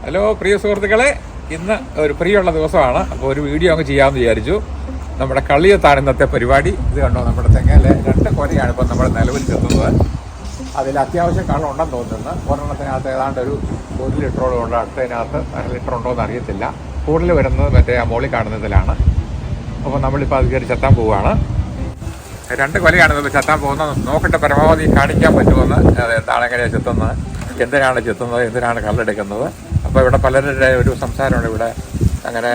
Hello പ്രിയ സുഹൃത്തുക്കളെ, ഇന്ന് ഒരു പ്രിയമുള്ള ദിവസമാണ്. അപ്പോൾ ഒരു വീഡിയോ അങ്ങ് ചെയ്യാമെന്ന് വിചാരിച്ചു. നമ്മുടെ കളിയത്താണ് ഇന്നത്തെ പരിപാടി. ഇത് കണ്ടോ, നമ്മുടെ തെങ്ങയിലെ 2 കൊലയാണ് ഇപ്പം നമ്മൾ നിലവിൽ ചെത്തുന്നത്. അതിൽ അത്യാവശ്യം കള്ളം ഉണ്ടെന്ന് തോന്നുന്നു. ഒരെണ്ണത്തിനകത്ത് ഏതാണ്ട് ഒരു 1 ലിറ്ററോളം ഉണ്ട്, അടുത്തതിനകത്ത് 1/2 ലിറ്റർ ഉണ്ടോ എന്ന് അറിയത്തില്ല. കൂടുതൽ വരുന്നത് മറ്റേ ആ മോളിൽ കാണുന്നതിലാണ്. അപ്പോൾ നമ്മളിപ്പോൾ അത് കയറി ചെത്താൻ പോവുകയാണ്. 2 കൊലയാണ് ഇപ്പോൾ ചെത്താൻ പോകുന്നത്. നോക്കട്ടെ പരമാവധി കാണിക്കാൻ പറ്റുമെന്ന്. എന്താണ് എങ്ങനെയാണ് ചെത്തുന്നത്, എന്തിനാണ് ചെത്തുന്നത്, എന്തിനാണ് കല്ലെടുക്കുന്നത്. അപ്പോൾ ഇവിടെ പലരുടെ ഒരു സംസാരമുണ്ട്, ഇവിടെ അങ്ങനെ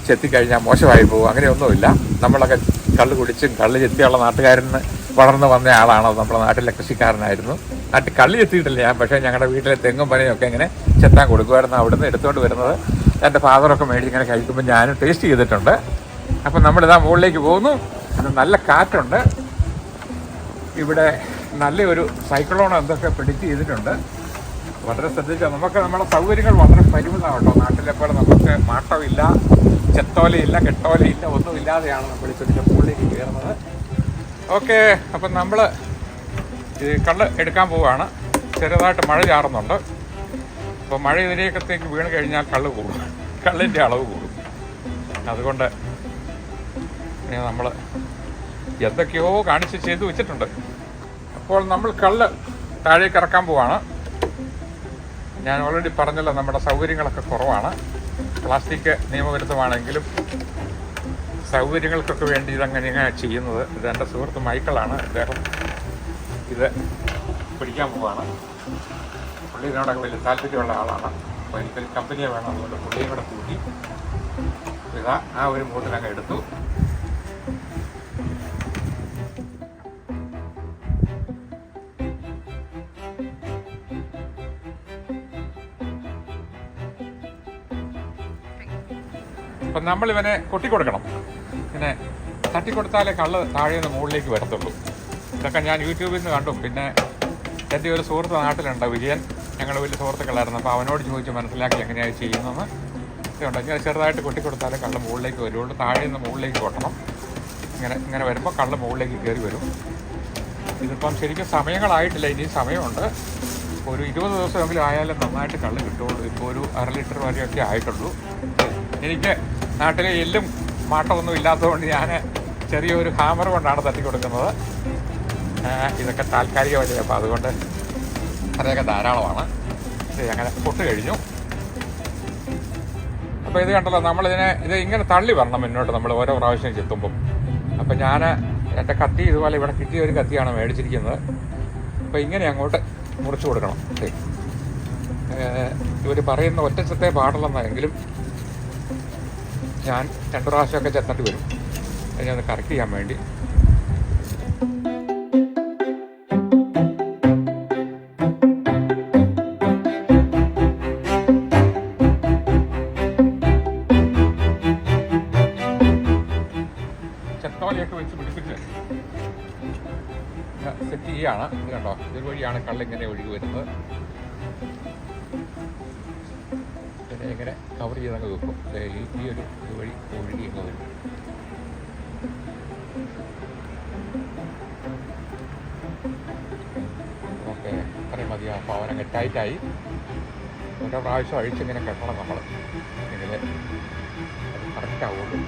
ചെത്തിക്കഴിഞ്ഞാൽ മോശമായി പോകും. അങ്ങനെയൊന്നുമില്ല. നമ്മളൊക്കെ കള്ള് കുടിച്ചും കള്ള് ചെത്തിയുള്ള നാട്ടുകാരന് വളർന്നു വന്ന ആളാണ്. നമ്മുടെ നാട്ടിലെ കൃഷിക്കാരനായിരുന്നു. നാട്ടിൽ കള്ള് ചെത്തിയിട്ടില്ല ഞാൻ, പക്ഷേ ഞങ്ങളുടെ വീട്ടിലെ തെങ്ങും പനയൊക്കെ ഇങ്ങനെ ചെത്താൻ കൊടുക്കുമായിരുന്നു. അവിടുന്ന് എടുത്തുകൊണ്ട് വരുന്നത് എൻ്റെ ഫാദറൊക്കെ മേടിച്ച് ഇങ്ങനെ കഴിക്കുമ്പോൾ ഞാനും ടേസ്റ്റ് ചെയ്തിട്ടുണ്ട്. അപ്പം നമ്മളിതാ മുകളിലേക്ക് പോകുന്നു. അത് നല്ല കാറ്റുണ്ട്. ഇവിടെ നല്ലൊരു സൈക്ലോൺ എന്തൊക്കെ പ്രെഡിക്റ്റ് ചെയ്തിട്ടുണ്ട്. വളരെ ശ്രദ്ധിച്ചാൽ നമുക്ക് നമ്മുടെ സൗകര്യങ്ങൾ വളരെ പരിമിതമാട്ടോ. നാട്ടിലെ പോലെ നമുക്ക് മാട്ടമില്ല, ചെത്തോലയില്ല, കെട്ടോലയില്ല, ഒന്നുമില്ലാതെയാണ് നമ്മൾ ഇതിൻ്റെ മുകളിലേക്ക് കയറുന്നത്. ഓക്കെ, അപ്പം നമ്മൾ ഈ കള്ള് എടുക്കാൻ പോവുകയാണ്. ചെറുതായിട്ട് മഴ ചാറുന്നുണ്ട്. അപ്പോൾ മഴ ഇതിലേക്കത്തേക്ക് വീണ് കഴിഞ്ഞാൽ കള്ള് കൂടും, കള്ളിൻ്റെ അളവ് കൂടും. അതുകൊണ്ട് നമ്മൾ എന്തൊക്കെയോ കാണിച്ച് ചെയ്ത് വെച്ചിട്ടുണ്ട്. അപ്പോൾ നമ്മൾ കള്ള് താഴേക്ക് ഇറക്കാൻ പോവാണ്. ഞാൻ ഓൾറെഡി പറഞ്ഞല്ലോ, നമ്മുടെ സൗകര്യങ്ങളൊക്കെ കുറവാണ്. പ്ലാസ്റ്റിക് നിയമവിരുദ്ധമാണെങ്കിലും സൗകര്യങ്ങൾക്കൊക്കെ വേണ്ടി ഇതങ്ങനെയാണ് ചെയ്യുന്നത്. ഇത് എൻ്റെ സുഹൃത്ത് മൈക്കിളാണ്. അദ്ദേഹം ഇത് പിടിക്കാൻ പോവാണ്. പുള്ളി ഇതിനോടൊക്കെ വലിയ താല്പര്യമുള്ള ആളാണ്. അപ്പോൾ എനിക്കൊരു കമ്പനിയെ വേണം, അതുകൊണ്ട് പുള്ളിയും കൂടെ കൂട്ടി ഇതാ ആ ഒരു മൂട്ടിലങ്ങ് എടുത്തു. അപ്പം നമ്മളിവനെ കൊട്ടിക്കൊടുക്കണം. പിന്നെ തട്ടിക്കൊടുത്താലേ കള്ള് താഴെ നിന്ന് മുകളിലേക്ക് വരത്തുള്ളൂ. ഇതൊക്കെ ഞാൻ യൂട്യൂബിൽ നിന്ന് കണ്ടു. പിന്നെ എൻ്റെ ഒരു സുഹൃത്ത് നാട്ടിലുണ്ട്, വിജയൻ. ഞങ്ങൾ വലിയ സുഹൃത്തുക്കളായിരുന്നു. അപ്പോൾ അവനോട് ചോദിച്ച് മനസ്സിലാക്കി എങ്ങനെയാണ് ചെയ്യുന്നതെന്ന്. ഇതുണ്ട്, ഇങ്ങനെ ചെറുതായിട്ട് കൊട്ടിക്കൊടുത്താലേ കള്ള് മുകളിലേക്ക് വരുള്ളൂ. താഴെ നിന്ന് മുകളിലേക്ക് കൊട്ടണം. ഇങ്ങനെ വരുമ്പോൾ കള്ള് മുകളിലേക്ക് കയറി വരും. ഇതിപ്പം ശരിക്കും സമയങ്ങളായിട്ടില്ല, ഇനിയും സമയമുണ്ട്. ഒരു 20 ദിവസമെങ്കിലും ആയാലും നന്നായിട്ട് കള്ള് കിട്ടുള്ളൂ. ഇപ്പോൾ ഒരു 1/2 ലിറ്റർ വരെയൊക്കെ ആയിട്ടുള്ളൂ. എനിക്ക് നാട്ടിലെ എല്ലും മാട്ടമൊന്നും ഇല്ലാത്തതുകൊണ്ട് ഞാൻ ചെറിയൊരു ഹാമർ കൊണ്ടാണ് തട്ടിക്കൊടുക്കുന്നത്. ഇതൊക്കെ താൽക്കാലിക വഴി, അപ്പോൾ അതുകൊണ്ട് അതൊക്കെ ധാരാളമാണ്. അങ്ങനെ പൊട്ട് കഴിഞ്ഞു. അപ്പോൾ ഇത് കണ്ടല്ലോ, ഇത് ഇങ്ങനെ തള്ളി വരണം മുന്നോട്ട് നമ്മൾ ഓരോ പ്രാവശ്യം ചെത്തുമ്പം. അപ്പം ഞാൻ എൻ്റെ കത്തി ഇതുപോലെ ഇവിടെ കിട്ടിയ ഒരു കത്തിയാണ് മേടിച്ചിരിക്കുന്നത്. അപ്പോൾ ഇങ്ങനെ അങ്ങോട്ട് മുറിച്ച് കൊടുക്കണം. ഇവർ പറയുന്ന ഒറ്റ ചെത്തേ പാടുള്ളെന്നെങ്കിലും ഞാൻ 2 പ്രാവശ്യമൊക്കെ ചെത്തേണ്ടി വരും. അതിനൊന്ന് കറക്റ്റ് ചെയ്യാൻ വേണ്ടി. ചെത്തോലയൊക്കെ വെച്ച് പിടിപ്പിച്ച് സെറ്റ് ചെയ്യുകയാണ്. ഇത് കണ്ടോ, ഇതുവഴിയാണ് കള്ളിങ്ങനെ ഒഴുകി വരുന്നത്. ഇങ്ങനെ കവർ ചെയ്തങ്ങ് വെക്കും. ഈ ഒരു ഇതുവഴി ഒഴുകി അങ്ങ് വരും. ഓക്കെ, അത്രയും മതിയാവും. അപ്പോൾ അവനങ്ങ് ടൈറ്റായി. ഓരോ പ്രാവശ്യം അഴിച്ചിങ്ങനെ കെട്ടണം നമ്മൾ, എങ്കിലേ അത് കറക്റ്റാവുള്ളൂ.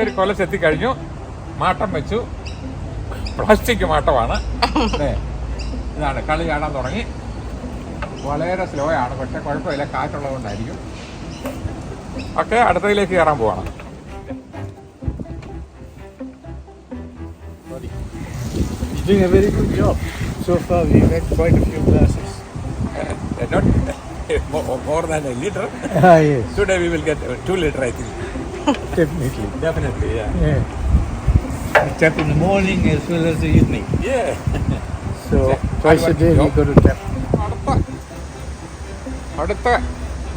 ഒരു കൊല ചെത്തിക്കഴിഞ്ഞു, മാട്ടം വെച്ചു. പ്ലാസ്റ്റിക് മാട്ടമാണ്. ഇതാണ്, കളി കാണാൻ തുടങ്ങി. വളരെ സ്ലോ ആണ്, പക്ഷെ കുഴപ്പമില്ല, കാറ്റുള്ളത് കൊണ്ടായിരിക്കും. ഓക്കെ, അടുത്തതിലേക്ക് കയറാൻ പോവാണ്. Doing a very good job. So far we've had quite a few glasses. Not more than a liter. Yes. Today we will get 2 liter, I think. Definitely, yeah. Tap in the morning as well as the evening. Yeah. So twice a day we go to tap. അടുത്ത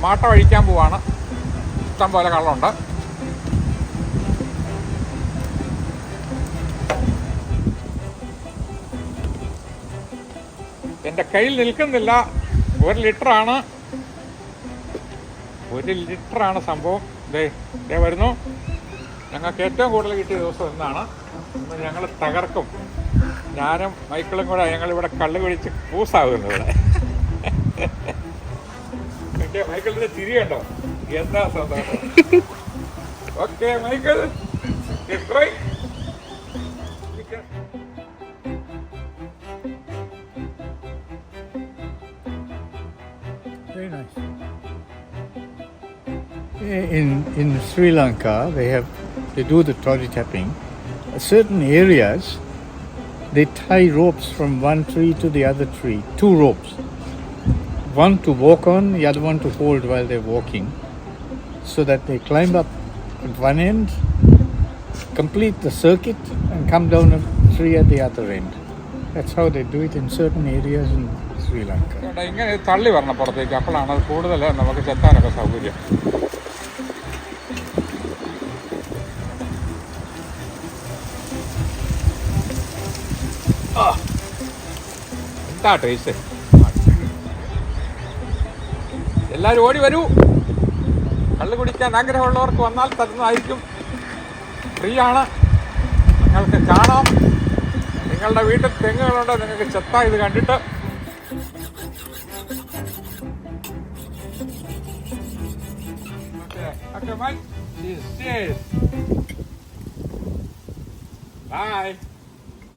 മാട്ടം അഴിക്കാൻ പോവാണ്. ഇഷ്ടം പോലെ കള്ളുണ്ട്. എൻ്റെ കയ്യിൽ നിൽക്കുന്നില്ല. 1 ലിറ്ററാണ്. 1 ലിറ്ററാണ് സംഭവം. ദേ വരുന്നു. ഞങ്ങൾക്ക് ഏറ്റവും കൂടുതൽ കിട്ടിയ ദിവസം ഇന്നാണ്. ഇന്ന് ഞങ്ങൾ തകർക്കും. ഞാനും മൈക്കിളും കൂടെ ഞങ്ങളിവിടെ കള്ള് കുടിച്ച് പൂസാകുന്നു ഇവിടെ. മൈക്കിളിന്റെ ചിരി കണ്ടോ? എന്താ സന്തോഷം. Okay Michael, Very nice. In Sri Lanka, they do the toddy tapping. Certain areas, they tie ropes from one tree to the other tree. 2 ropes. One to walk on, the other one to hold while they're walking. So that they climb up at one end, complete the circuit and come down a tree at the other end. That's how they do it in certain areas in Sri Lanka. ഇങ്ങനെ തള്ളി വരണം പുറത്തേക്ക്. അപ്പോഴാണ് അത് കൂടുതൽ നമുക്ക് ചെത്താനൊക്കെ സൗകര്യം. എന്താ ടേസ്റ്റ്. എല്ലാവരും ഓടി വരൂ. കള്ള് കുടിക്കാൻ ആഗ്രഹമുള്ളവർക്ക് വന്നാൽ തരുന്നതായിരിക്കും. ഫ്രീ ആണ്. നിങ്ങൾക്ക് കാണാം. നിങ്ങളുടെ വീട്ടിൽ തെങ്ങുകളുണ്ട്. നിങ്ങൾക്ക് ചെത്ത ഇത് കണ്ടിട്ട്. Okay, bye. Cheers. Bye.